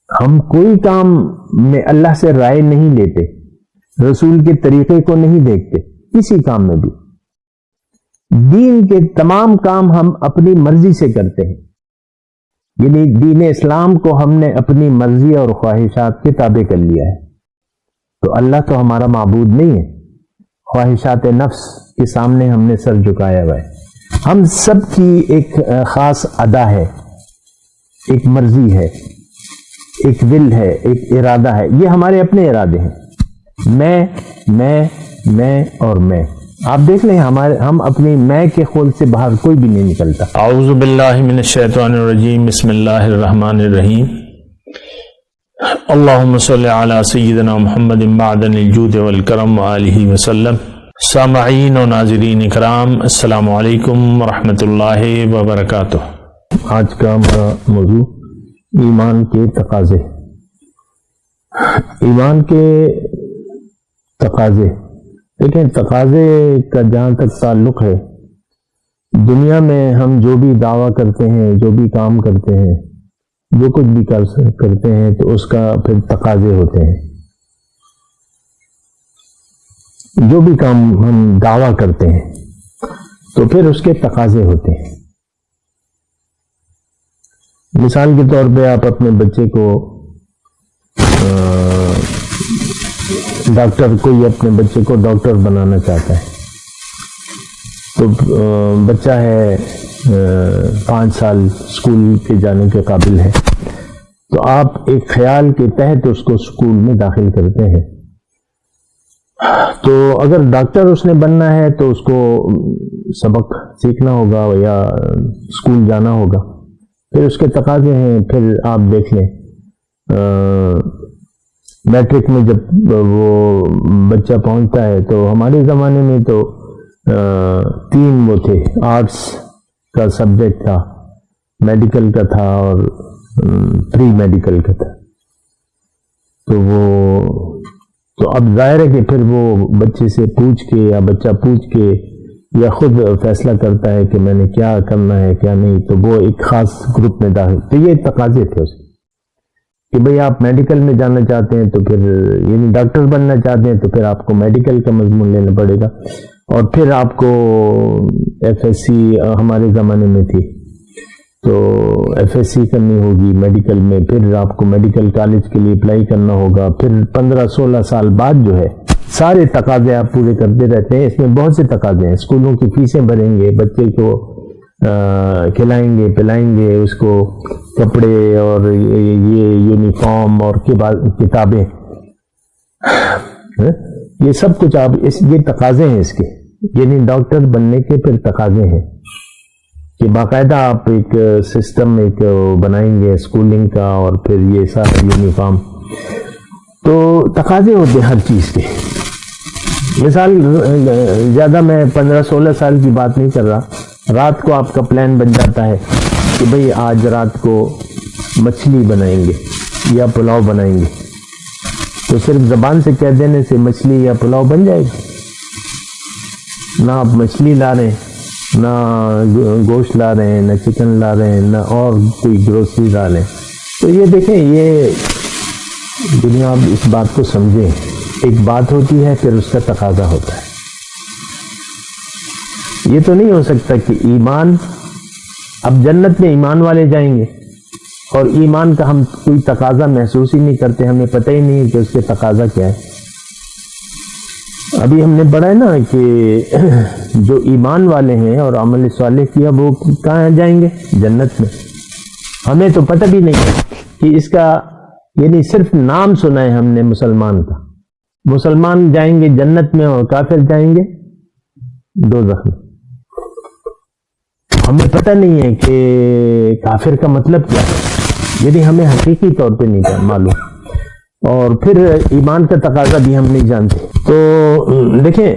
ہم کوئی کام میں اللہ سے رائے نہیں لیتے، رسول کے طریقے کو نہیں دیکھتے کسی کام میں بھی۔ دین کے تمام کام ہم اپنی مرضی سے کرتے ہیں، یعنی دین اسلام کو ہم نے اپنی مرضی اور خواہشات کے تابع کر لیا ہے۔ تو اللہ تو ہمارا معبود نہیں ہے، خواہشات نفس کے سامنے ہم نے سر جھکایا ہوا ہے۔ ہم سب کی ایک خاص ادا ہے، ایک مرضی ہے، ایک ول ہے، ایک ارادہ ہے۔ یہ ہمارے اپنے ارادے ہیں، میں اور میں۔ آپ دیکھ لیں ہم اپنی میں کے خول سے باہر کوئی بھی نہیں نکلتا۔ اعوذ باللہ من الشیطان الرجیم، بسم اللہ الرحمن الرحیم۔ اللہم صلی علی سیدنا محمد معدن الجود والکرم وآلہ وسلم۔ سامعین و ناظرین اکرام، السلام علیکم ورحمۃ اللہ وبرکاتہ۔ آج کا ہمارا موضوع ایمان کے تقاضے۔ ایمان کے تقاضے، دیکھیں تقاضے کا جہاں تک تعلق ہے، دنیا میں ہم جو بھی دعویٰ کرتے ہیں، جو بھی کام کرتے ہیں، جو کچھ بھی کرتے ہیں تو اس کا پھر تقاضے ہوتے ہیں۔ جو بھی کام ہم دعویٰ کرتے ہیں تو پھر اس کے تقاضے ہوتے ہیں۔ مثال کے طور پہ آپ اپنے بچے کو کوئی اپنے بچے کو ڈاکٹر بنانا چاہتا ہے، تو بچہ ہے 5 سال، اسکول کے جانے کے قابل ہے، تو آپ ایک خیال کے تحت اس کو اسکول میں داخل کرتے ہیں۔ تو اگر ڈاکٹر اس نے بننا ہے تو اس کو سبق سیکھنا ہوگا یا اسکول جانا ہوگا، پھر اس کے تقاضے ہیں۔ پھر آپ دیکھ لیں میٹرک میں جب وہ بچہ پہنچتا ہے تو ہمارے زمانے میں تو 3 وہ تھے، آرٹس کا سبجیکٹ تھا، میڈیکل کا تھا اور پری میڈیکل کا تھا۔ تو اب ظاہر ہے کہ پھر وہ بچے سے پوچھ کے یا بچہ پوچھ کے یا خود فیصلہ کرتا ہے کہ میں نے کیا کرنا ہے کیا نہیں، تو وہ ایک خاص گروپ میں داخل۔ تو یہ تقاضے تھے اس کہ بھئی آپ میڈیکل میں جانا چاہتے ہیں تو پھر یعنی ڈاکٹر بننا چاہتے ہیں تو پھر آپ کو میڈیکل کا مضمون لینا پڑے گا، اور پھر آپ کو ایف ایس سی ہمارے زمانے میں تھی تو ایف ایس سی کرنی ہوگی میڈیکل میں، پھر آپ کو میڈیکل کالج کے لیے اپلائی کرنا ہوگا، پھر 15-16 سال بعد جو ہے سارے تقاضے آپ پورے کرتے رہتے ہیں۔ اس میں بہت سے تقاضے ہیں، اسکولوں کی فیسیں بھریں گے، بچے کو کھلائیں گے پلائیں گے، اس کو کپڑے اور یہ یونیفارم اور کتابیں، یہ سب کچھ آپ یہ تقاضے ہیں اس کے، یعنی ڈاکٹر بننے کے پھر تقاضے ہیں کہ باقاعدہ آپ ایک سسٹم ایک بنائیں گے اسکولنگ کا، اور پھر یہ سارا یونیفارم، تو تقاضے ہوتے ہیں ہر چیز کے۔ مثال زیادہ میں 15-16 سال کی بات نہیں کر رہا، رات کو آپ کا پلان بن جاتا ہے کہ بھئی آج رات کو مچھلی بنائیں گے یا پلاؤ بنائیں گے، تو صرف زبان سے کہہ دینے سے مچھلی یا پلاؤ بن جائے گا؟ نہ آپ مچھلی لا رہے ہیں، نہ گوشت لا رہے ہیں، نہ چکن لا رہے ہیں، نہ اور کوئی گروسری لا رہے ہیں۔ تو یہ دیکھیں، یہ دنیا اب اس بات کو سمجھیں، ایک بات ہوتی ہے پھر اس کا تقاضا ہوتا ہے۔ یہ تو نہیں ہو سکتا کہ ایمان، اب جنت میں ایمان والے جائیں گے اور ایمان کا ہم کوئی تقاضا محسوس ہی نہیں کرتے، ہمیں پتہ ہی نہیں کہ اس کے تقاضا کیا ہے۔ ابھی ہم نے پڑھا ہے نا کہ جو ایمان والے ہیں اور عمل صالح کیا وہ کہاں جائیں گے؟ جنت میں۔ ہمیں تو پتہ بھی نہیں کہ اس کا، یعنی صرف نام سنا ہے ہم نے مسلمان کا، مسلمان جائیں گے جنت میں اور کافر جائیں گے دوزخ میں۔ ہمیں پتہ نہیں ہے کہ کافر کا مطلب کیا ہے، یعنی ہمیں حقیقی طور پہ نہیں معلوم، اور پھر ایمان کا تقاضا بھی ہم نہیں جانتے۔ تو دیکھیں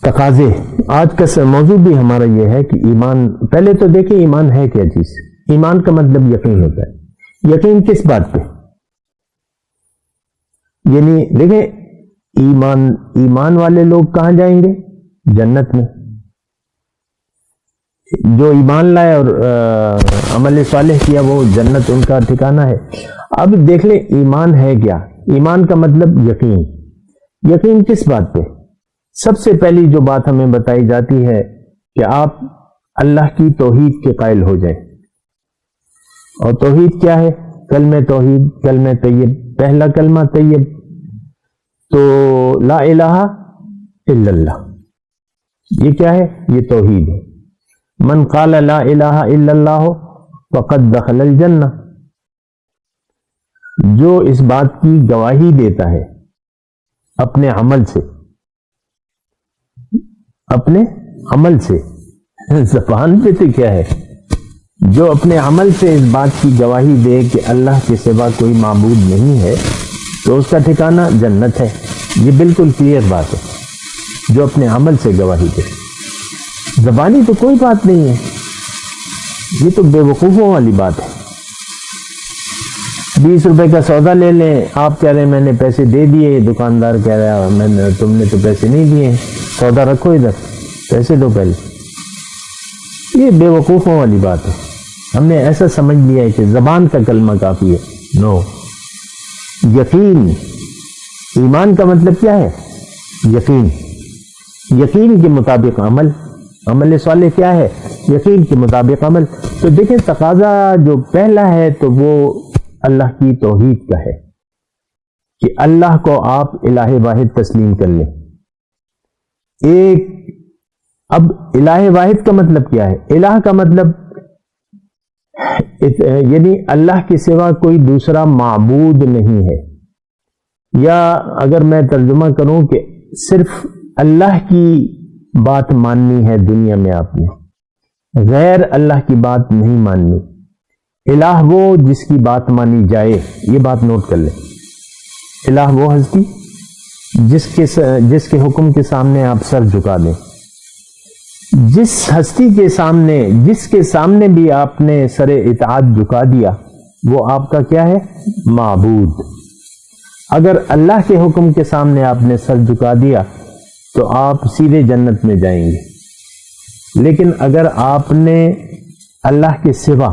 تقاضے، آج کا موضوع بھی ہمارا یہ ہے کہ ایمان، پہلے تو دیکھیں ایمان ہے کیا چیز۔ ایمان کا مطلب یقین ہوتا ہے۔ یقین کس بات پہ؟ یعنی دیکھیں ایمان والے لوگ کہاں جائیں گے؟ جنت میں۔ جو ایمان لائے اور عمل صالح کیا وہ جنت ان کا ٹھکانہ ہے۔ اب دیکھ لیں ایمان ہے کیا؟ ایمان کا مطلب یقین۔ یقین کس بات پہ؟ سب سے پہلی جو بات ہمیں بتائی جاتی ہے کہ آپ اللہ کی توحید کے قائل ہو جائیں۔ اور توحید کیا ہے؟ کلمہ توحید، کلمہ طیب، پہلا کلمہ طیب تو لا الہ الا اللہ، یہ کیا ہے؟ یہ توحید ہے۔ من قال لا الہ الا اللہ فقد دخل الجنہ، جو اس بات کی گواہی دیتا ہے اپنے عمل سے، اپنے عمل سے، زبان پہ تو کیا ہے، جو اپنے عمل سے اس بات کی گواہی دے کہ اللہ کے سوا کوئی معبود نہیں ہے تو اس کا ٹھکانہ جنت ہے۔ یہ بالکل کلیئر بات ہے، جو اپنے عمل سے گواہی دے۔ زبانی تو کوئی بات نہیں ہے، یہ تو بے وقوفوں والی بات ہے۔ 20 روپے کا سودا لے لیں، آپ کہہ رہے ہیں میں نے پیسے دے دیے، دکاندار کہہ رہا ہے تم نے تو پیسے نہیں دیے، سودا رکھو ادھر، پیسے دو پہلے۔ یہ بے وقوفوں والی بات ہے۔ ہم نے ایسا سمجھ لیا ہے کہ زبان کا کلمہ کافی ہے۔ نو، یقین، ایمان کا مطلب کیا ہے؟ یقین۔ یقین کے مطابق عمل، عمل صالح کیا ہے؟ یقین کے مطابق عمل۔ تو دیکھیں تقاضا جو پہلا ہے تو وہ اللہ کی توحید کا ہے کہ اللہ کو آپ الہ واحد تسلیم کر لیں۔ ایک، اب الہ واحد کا مطلب کیا ہے؟ الہ کا مطلب یعنی اللہ کے سوا کوئی دوسرا معبود نہیں ہے، یا اگر میں ترجمہ کروں کہ صرف اللہ کی بات ماننی ہے دنیا میں، آپ نے غیر اللہ کی بات نہیں ماننی۔ الہ وہ جس کی بات مانی جائے، یہ بات نوٹ کر لیں۔ الہ وہ ہستی جس کے حکم کے سامنے آپ سر جھکا دیں، جس ہستی کے سامنے، جس کے سامنے بھی آپ نے سر اطاعت جھکا دیا وہ آپ کا کیا ہے؟ معبود۔ اگر اللہ کے حکم کے سامنے آپ نے سر جھکا دیا تو آپ سیدھے جنت میں جائیں گے، لیکن اگر آپ نے اللہ کے سوا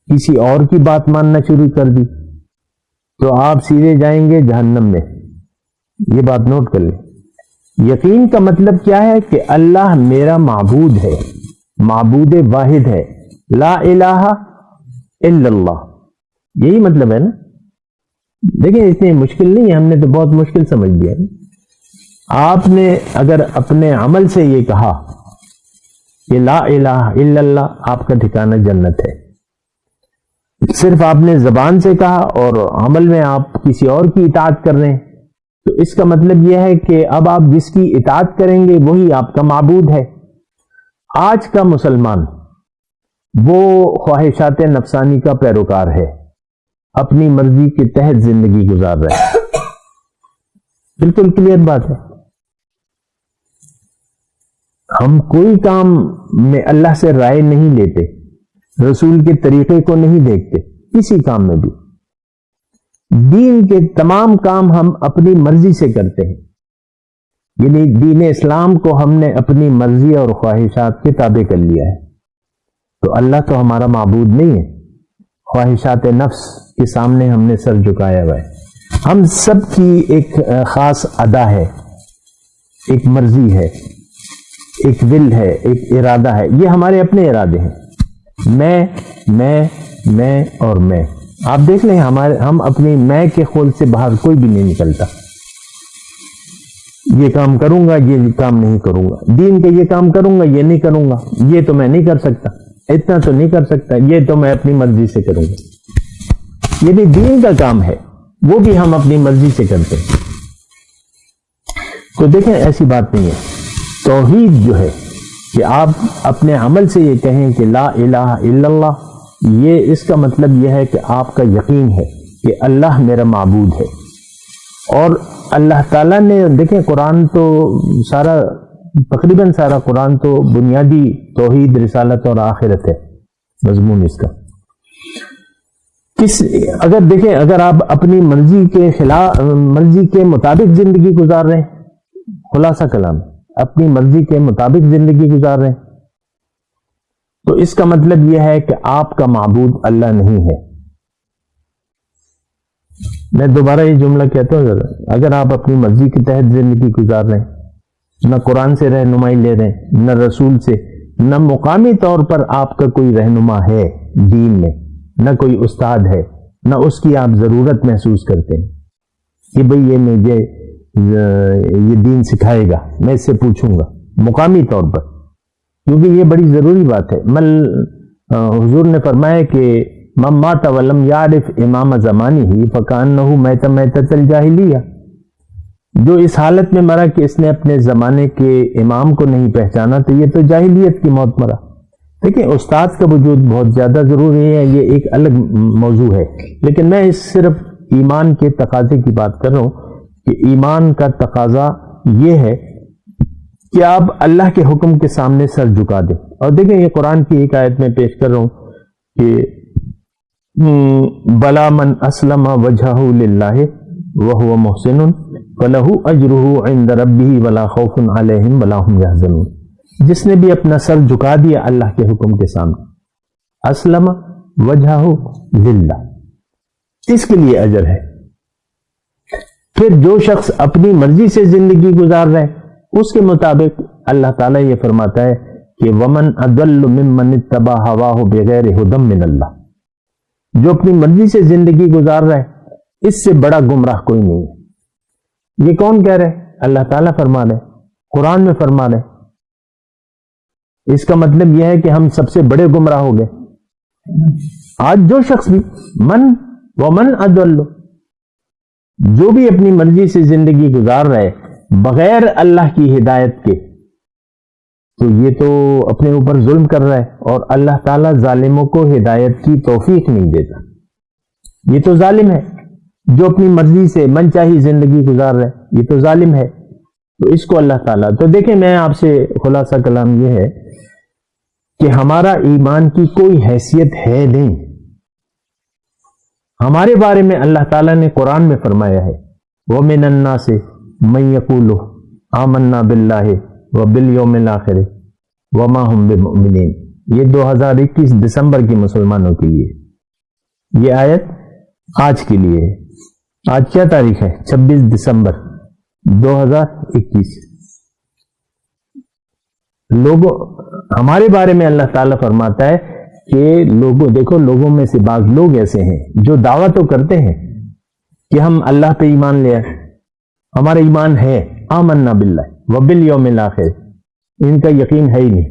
کسی اور کی بات ماننا شروع کر دی تو آپ سیدھے جائیں گے جہنم میں۔ یہ بات نوٹ کر لیں۔ یقین کا مطلب کیا ہے کہ اللہ میرا معبود ہے، معبود واحد ہے، لا الہ الا اللہ، یہی مطلب ہے نا۔ دیکھیں اتنی مشکل نہیں ہے، ہم نے تو بہت مشکل سمجھ لیا۔ آپ نے اگر اپنے عمل سے یہ کہا کہ لا الہ الا اللہ، آپ کا ٹھکانہ جنت ہے۔ صرف آپ نے زبان سے کہا اور عمل میں آپ کسی اور کی اطاعت کر رہے ہیں، تو اس کا مطلب یہ ہے کہ اب آپ جس کی اطاعت کریں گے وہی آپ کا معبود ہے۔ آج کا مسلمان وہ خواہشات نفسانی کا پیروکار ہے، اپنی مرضی کے تحت زندگی گزار رہا ہے۔ بالکل کلیئر بات ہے۔ ہم کوئی کام میں اللہ سے رائے نہیں لیتے، رسول کے طریقے کو نہیں دیکھتے، کسی کام میں بھی۔ دین کے تمام کام ہم اپنی مرضی سے کرتے ہیں، یعنی دین اسلام کو ہم نے اپنی مرضی اور خواہشات کے تابع کر لیا ہے۔ تو اللہ تو ہمارا معبود نہیں ہے، خواہشات نفس کے سامنے ہم نے سر جھکایا ہوا ہے۔ ہم سب کی ایک خاص ادا ہے، ایک مرضی ہے، ایک ول ہے، ایک ارادہ ہے۔ یہ ہمارے اپنے ارادے ہیں، میں اور میں۔ آپ دیکھ لیں ہم اپنی میں کے خول سے باہر کوئی بھی نہیں نکلتا۔ یہ کام کروں گا، یہ کام نہیں کروں گا، دین کے یہ کام کروں گا، یہ نہیں کروں گا، یہ تو میں نہیں کر سکتا، اتنا تو نہیں کر سکتا، یہ تو میں اپنی مرضی سے کروں گا۔ یہ بھی دین کا کام ہے، وہ بھی ہم اپنی مرضی سے کرتے ہیں۔ تو دیکھیں ایسی بات نہیں ہے۔ توحید جو ہے کہ آپ اپنے عمل سے یہ کہیں کہ لا الہ الا اللہ، یہ اس کا مطلب یہ ہے کہ آپ کا یقین ہے کہ اللہ میرا معبود ہے۔ اور اللہ تعالیٰ نے دیکھیں قرآن تو تقریباً سارا قرآن تو بنیادی توحید، رسالت اور آخرت ہے مضمون اس کا۔ اگر آپ اپنی مرضی کے مطابق زندگی گزار رہے ہیں، خلاصہ کلام، اپنی مرضی کے مطابق زندگی گزار رہے ہیں، تو اس کا مطلب یہ ہے کہ آپ کا معبود اللہ نہیں ہے. میں دوبارہ یہ جملہ کہتا ہوں ذرا. اگر آپ اپنی مرضی کے تحت زندگی گزار رہے ہیں، نہ قرآن سے رہنمائی لے رہے ہیں، نہ رسول سے، نہ مقامی طور پر آپ کا کوئی رہنما ہے دین میں، نہ کوئی استاد ہے، نہ اس کی آپ ضرورت محسوس کرتے ہیں کہ بھئی یہ مجھے یہ دین سکھائے گا، میں اس سے پوچھوں گا مقامی طور پر، کیونکہ یہ بڑی ضروری بات ہے. حضور نے فرمایا کہ من مات ولم یعرف امام زمانہ فکأنہ میت میتۃ الجاہلیہ. جو اس حالت میں مرا کہ اس نے اپنے زمانے کے امام کو نہیں پہچانا تو یہ تو جاہلیت کی موت مرا. دیکھیں استاد کا وجود بہت زیادہ ضروری ہے، یہ ایک الگ موضوع ہے، لیکن میں اس صرف ایمان کے تقاضے کی بات کر رہا ہوں کہ ایمان کا تقاضا یہ ہے کہ آپ اللہ کے حکم کے سامنے سر جھکا دیں. اور دیکھیں یہ قرآن کی ایک آیت میں پیش کر رہا ہوں کہ بلا من اسلم وجہہ للہ وہو محسن فلہ اجرہ عند ربہ ولا خوف علیہم ولا ہم یحزنون. جس نے بھی اپنا سر جھکا دیا اللہ کے حکم کے سامنے، اسلم وجہہ للہ، اس کے لیے اجر ہے. پھر جو شخص اپنی مرضی سے زندگی گزار رہے اس کے مطابق اللہ تعالیٰ یہ فرماتا ہے کہ ومن اضل ممن اتبع ہواہ بغیر ہدی من اللہ. جو اپنی مرضی سے زندگی گزار رہا ہے اس سے بڑا گمراہ کوئی نہیں ہے. یہ کون کہہ رہے؟ اللہ تعالیٰ فرما رہے، قرآن میں فرما رہے. اس کا مطلب یہ ہے کہ ہم سب سے بڑے گمراہ ہو گئے. آج جو شخص بھی ومن اضل، جو بھی اپنی مرضی سے زندگی گزار رہا ہے بغیر اللہ کی ہدایت کے، تو یہ تو اپنے اوپر ظلم کر رہا ہے، اور اللہ تعالیٰ ظالموں کو ہدایت کی توفیق نہیں دیتا. یہ تو ظالم ہے جو اپنی مرضی سے من چاہی زندگی گزار رہا ہے، یہ تو ظالم ہے. تو اس کو اللہ تعالیٰ، تو دیکھیں میں آپ سے خلاصہ کلام یہ ہے کہ ہمارا ایمان کی کوئی حیثیت ہے نہیں. ہمارے بارے میں اللہ تعالیٰ نے قرآن میں فرمایا ہے وَمِنَ النَّاسِ مَن يَقُولُ آمَنَّا بِاللَّهِ وَبِالْيَوْمِ الْآخِرِ وَمَا هُمْ بِمُؤْمِنِينَ. یہ 2021 دسمبر کی مسلمانوں کے لیے یہ آیت آج کے لیے ہے. آج کیا تاریخ ہے؟ 26 دسمبر 2021. لوگوں ہمارے بارے میں اللہ تعالیٰ فرماتا ہے کہ لوگوں، دیکھو لوگوں میں سے بعض لوگ ایسے ہیں جو دعویٰ تو کرتے ہیں کہ ہم اللہ پہ ایمان لے آئے، ہمارا ایمان ہے، آمنا باللہ وبالیوم الآخر، ان کا یقین ہے ہی نہیں،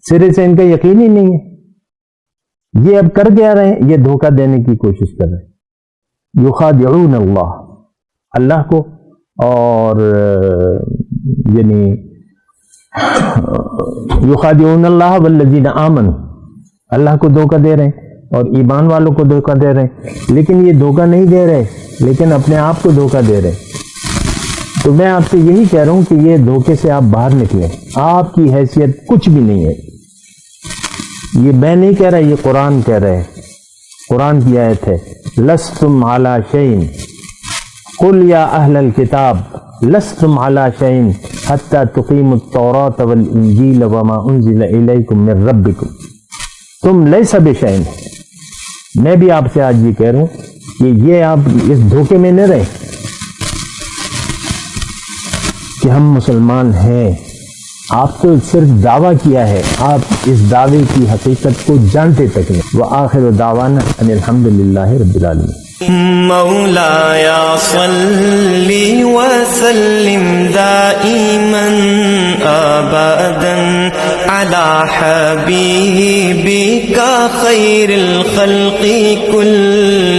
سرے سے ان کا یقین ہی نہیں ہے. یہ اب کر کیا رہے ہیں؟ یہ دھوکہ دینے کی کوشش کر رہے ہیں. یخادعون اللہ کو، اور یعنی یخادعون اللہ والذین آمنوا، اللہ کو دھوکہ دے رہے ہیں اور ایمان والوں کو دھوکہ دے رہے ہیں. لیکن یہ دھوکہ نہیں دے رہے، لیکن اپنے آپ کو دھوکہ دے رہے. تو میں آپ سے یہی کہہ رہا ہوں کہ یہ دھوکے سے آپ باہر نکلیں. آپ کی حیثیت کچھ بھی نہیں ہے. یہ میں نہیں کہہ رہا، یہ قرآن کہہ رہے ہیں. قرآن کی آیت ہے لستم علی شیء قل یا اہل الکتاب لستم علی شیء حتی تقیموا التوراۃ والانجیل وما انزل الیکم من ربکم تم لیس بشیء. میں بھی آپ سے آج یہ کہہ رہا ہوں کہ یہ آپ اس دھوکے میں نہ رہیں کہ ہم مسلمان ہیں. آپ تو صرف دعویٰ کیا ہے، آپ اس دعوے کی حقیقت کو جانتے تک نہیں. وآخر دعوانا ان الحمدللہ رب العالمین. مولاي صل وسلم دائما ابدا على حبيبك خير الخلق كلهم.